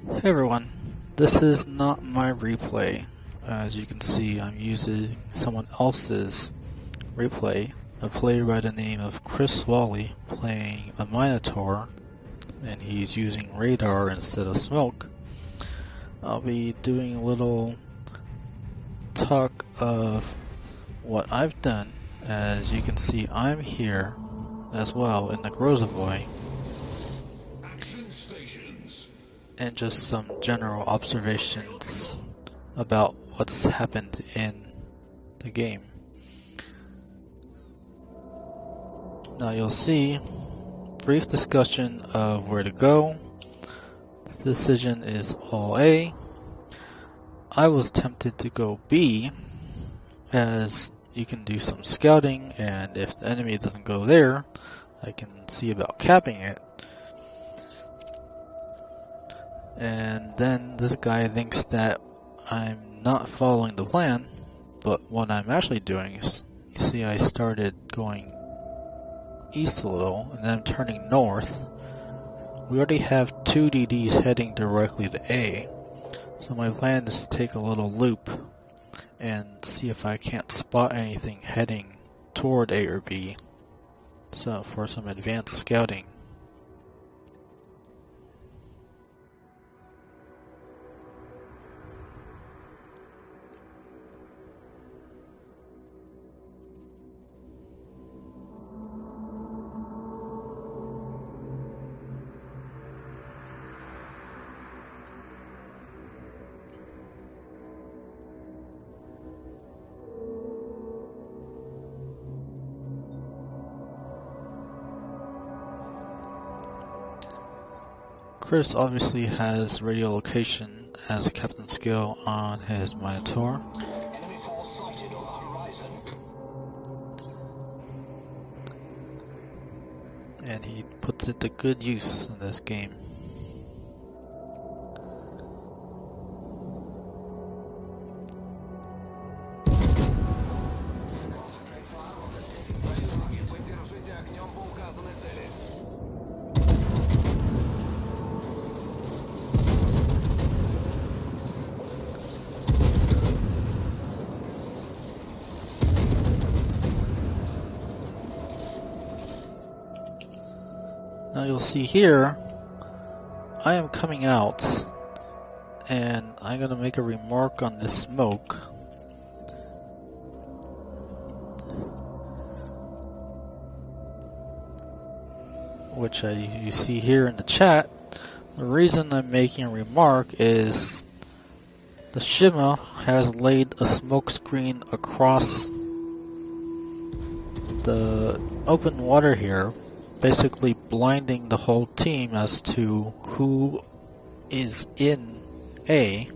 Hey everyone, this is not my replay. As you can see, I'm using someone else's replay. A player by the name of ChrisWally playing a Minotaur, and he's using radar instead of smoke. I'll be doing a little talk of what I've done. As you can see, I'm here as well in the Grozavoy. And just some general observations about what's happened in the game. Now you'll see brief discussion of where to go. This decision is all A. I was tempted to go B, as you can do some scouting, and if the enemy doesn't go there, I can see about capping it. And then this guy thinks that I'm not following the plan, but what I'm actually doing is, you see, I started going east a little, and then I'm turning north. We already have 2 DDs heading directly to A, so my plan is to take a little loop and see if I can't spot anything heading toward A or B, so for some advanced scouting. Chris obviously has radio location as Captain Skill on his Minotaur. Enemy force sighted on the horizon. And he puts it to good use in this game. Concentrate fire on the designated target. Поддержите огнем по указанной цели. Now you'll see here, I am coming out, and I'm going to make a remark on this smoke. Which you see here in the chat. The reason I'm making a remark is the Shima has laid a smoke screen across the open water here, basically blinding the whole team as to who is in A.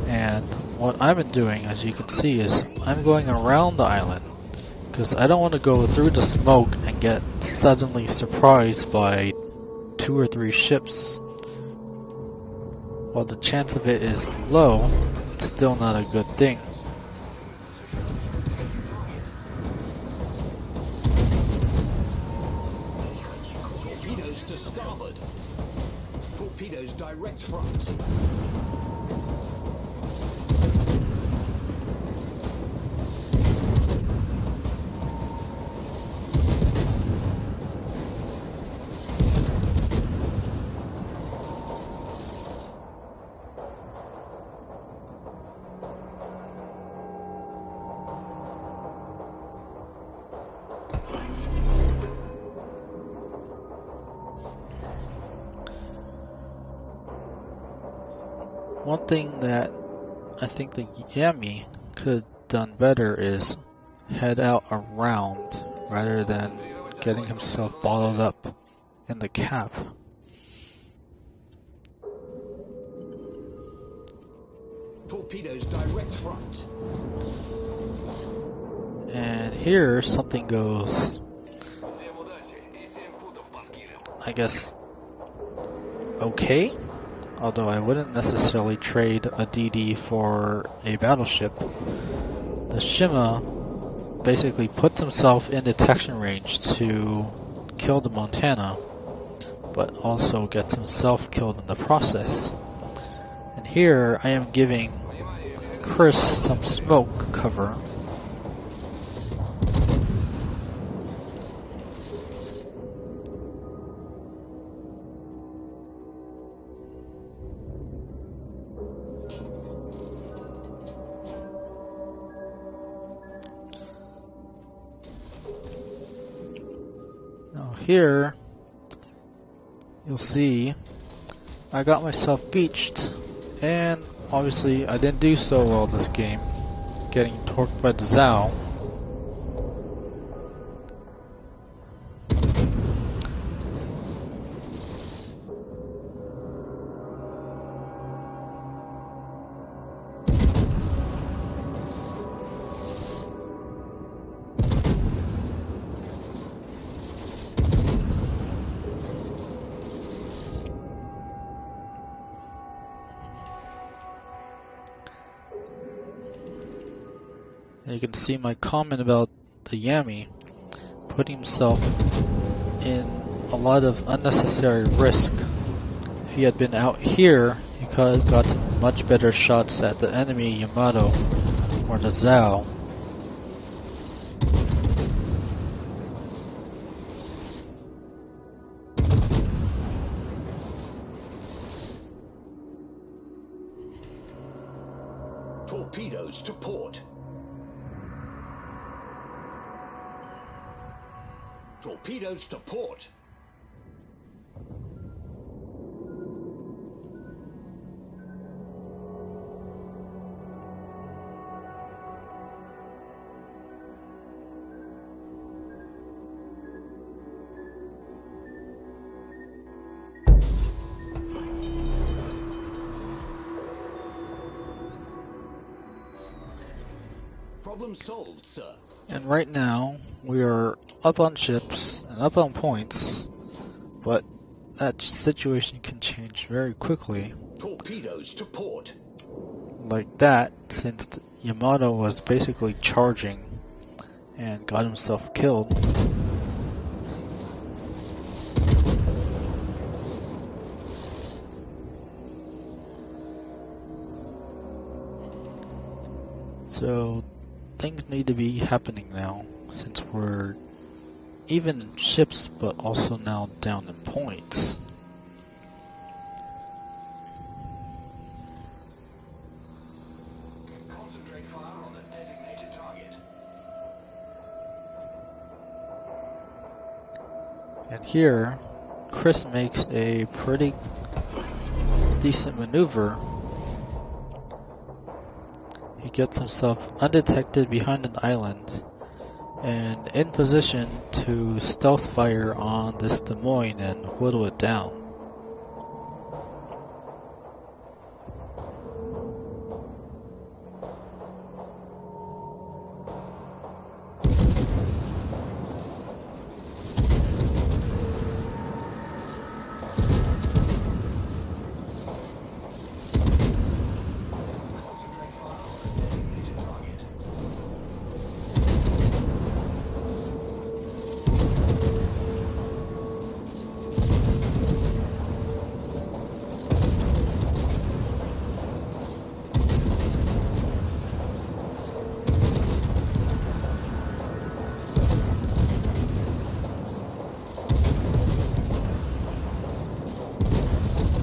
And what I've been doing, as you can see, is I'm going around the island, because I don't want to go through the smoke and get suddenly surprised by 2 or 3 ships. While the chance of it is low, it's still not a good thing. Torpedoes to starboard. Torpedoes direct front. One thing that I think the Yami could have done better is head out around rather than getting himself bottled up in the cap. Torpedoes direct front. And here something goes, I guess, okay. Although I wouldn't necessarily trade a DD for a battleship. The Shima basically puts himself in detection range to kill the Montana, but also gets himself killed in the process. And here I am giving Chris some smoke cover. Now here, you'll see I got myself beached, and obviously I didn't do so well this game, getting torqued by the Zao. And you can see my comment about the Yami putting himself in a lot of unnecessary risk. If he had been out here, he could have gotten much better shots at the enemy Yamato or the Zao. Torpedoes to port. Torpedoes to port. Problem solved, sir. And right now, we are up on ships and up on points, but that situation can change very quickly. Torpedoes to port. Like that, since Yamato was basically charging and got himself killed. So things need to be happening now, since we're even in ships, but also now down in points. Concentrate fire on the designated target. And here, Chris makes a pretty decent maneuver. He gets himself undetected behind an island and in position to stealth fire on this Des Moines and whittle it down. Concentrate fire on the designated target.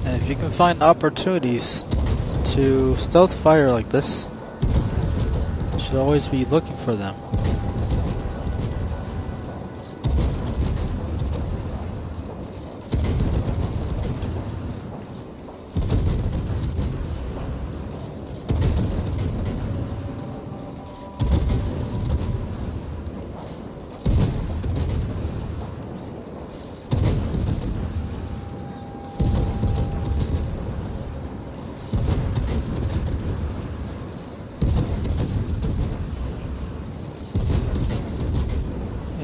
And if you can find opportunities to stealth fire like this, you should always be looking for them.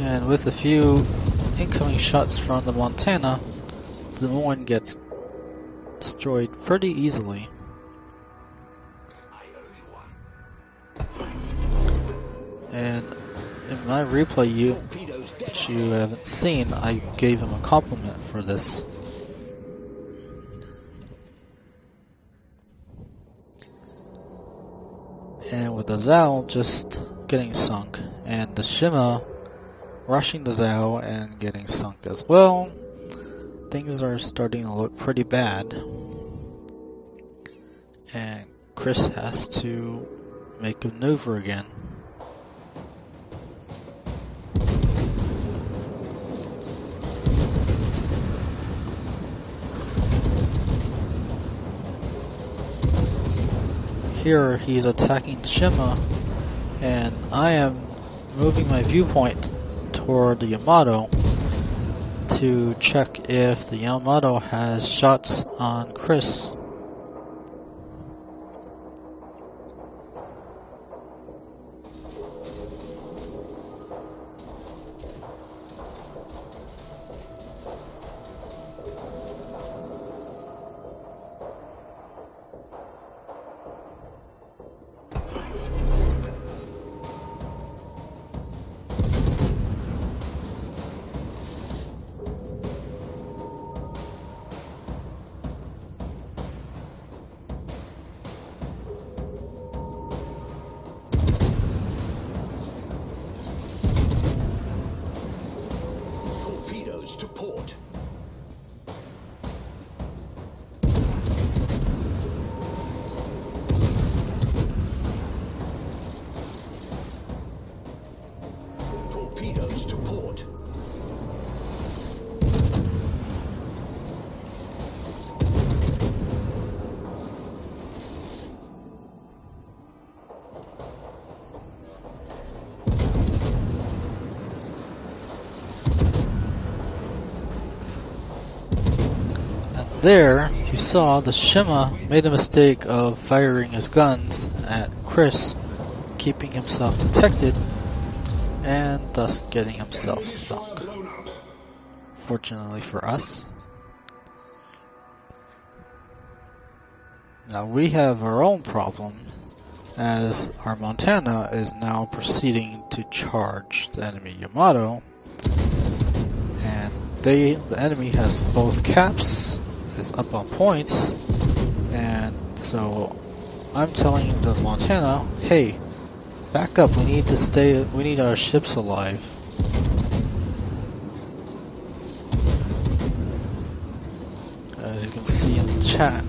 And with a few incoming shots from the Montana, Des Moines gets destroyed pretty easily. I owe you one. And in my replay, Torpedoes dead. which you haven't seen, I gave him a compliment for this. and with the Zao just getting sunk, and the Shima rushing the Zao and getting sunk as well, things are starting to look pretty bad. And Chris has to make a maneuver again. Here he's attacking Shima, and I am moving my viewpoint toward the Yamato to check if the Yamato has shots on Chris. Torpedoes to port. Torpedoes to port. There, you saw the Shima made a mistake of firing his guns at Chris, keeping himself detected, and thus getting himself sunk. Fortunately for us. Now we have our own problem, as our Montana is now proceeding to charge the enemy Yamato, and the enemy has both caps, is up on points, and so I'm telling the Montana, hey, back up, we need our ships alive. As you can see in the chat.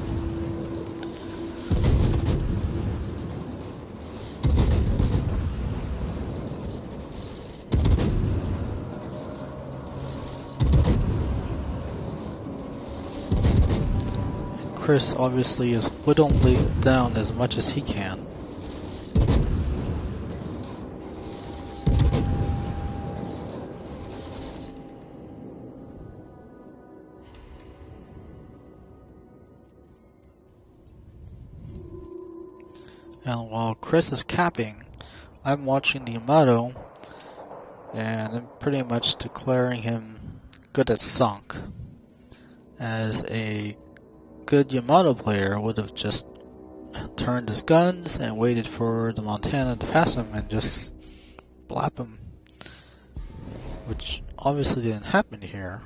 Chris obviously is whittling it down as much as he can. And while Chris is capping, I'm watching the Yamato, and I'm pretty much declaring him good at sunk. As a good Yamato player would have just turned his guns and waited for the Montana to pass him and just blap him, which obviously didn't happen here.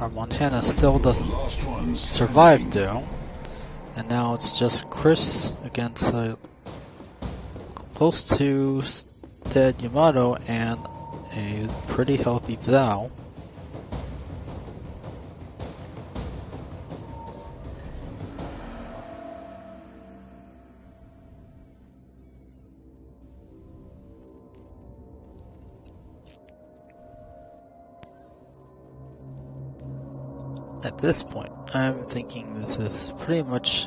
Our Montana still doesn't survive though, and now it's just Chris against a close to dead Yamato and a pretty healthy Zao. At this point, I'm thinking this is pretty much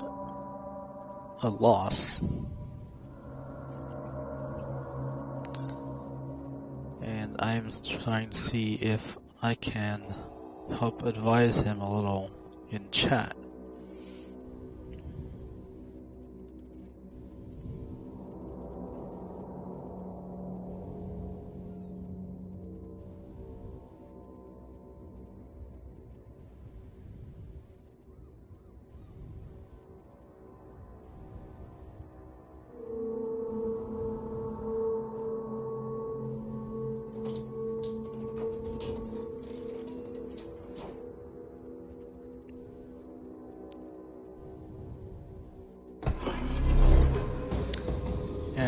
a loss. And I'm trying to see if I can help advise him a little in chat.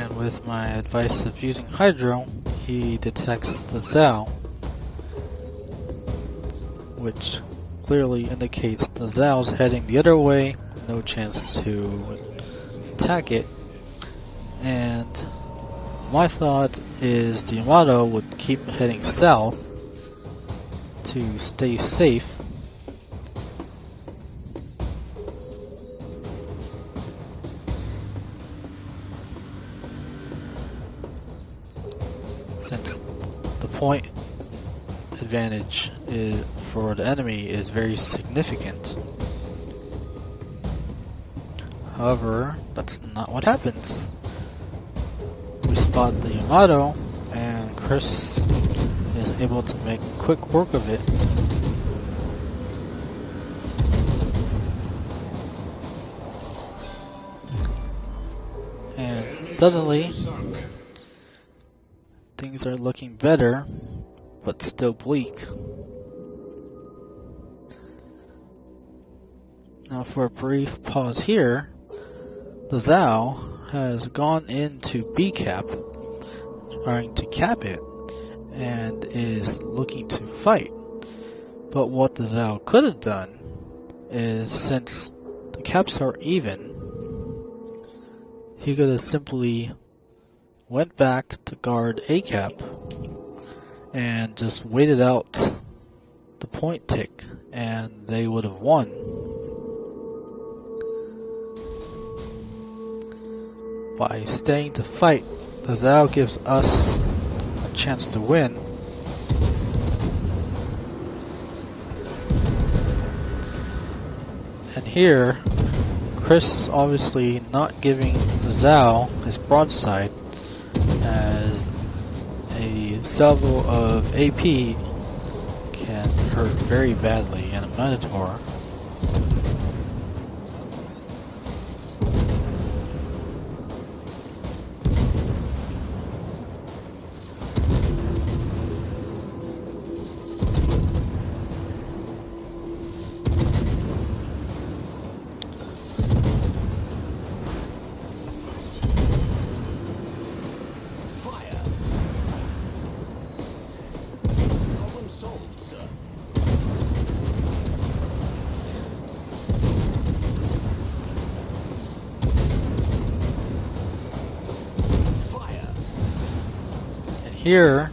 And with my advice of using Hydro, he detects the Zao, which clearly indicates the Zao's heading the other way, no chance to attack it. And my thought is the Yamato would keep heading south to stay safe. Since the point advantage for the enemy is very significant. However, that's not what happens. We spot the Yamato, and Chris is able to make quick work of it. And suddenly, things are looking better, but still bleak. Now for a brief pause here, the Zao has gone into B cap, trying to cap it, and is looking to fight. But what the Zao could have done is, since the caps are even, he could have simply went back to guard A cap and just waited out the point tick, and they would have won. By staying to fight, the Zao gives us a chance to win. And here, Chris is obviously not giving the Zao his broadside, as a salvo of AP can hurt very badly in a Minotaur. Here,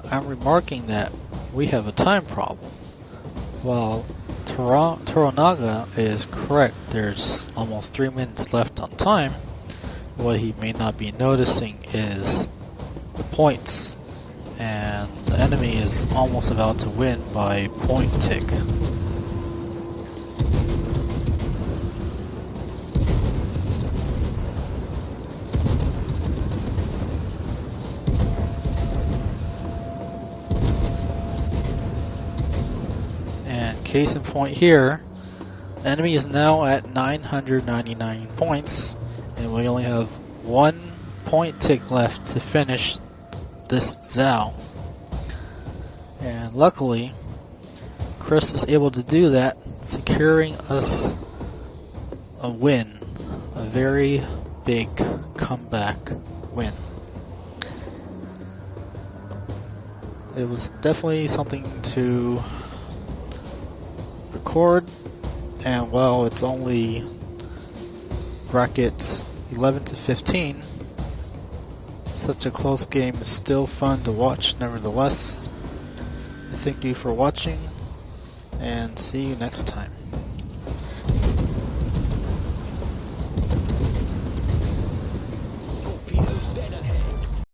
I'm remarking that we have a time problem. While Toranaga is correct, there's almost 3 minutes left on time, what he may not be noticing is the points, and the enemy is almost about to win by point tick. Case in point here, the enemy is now at 999 points, and we only have 1 point tick left to finish this Zao. And luckily, Chris is able to do that, securing us a win, a very big comeback win. It was definitely something to record, and while it's only brackets 11 to 15, such a close game is still fun to watch nevertheless. Thank you for watching, and see you next time.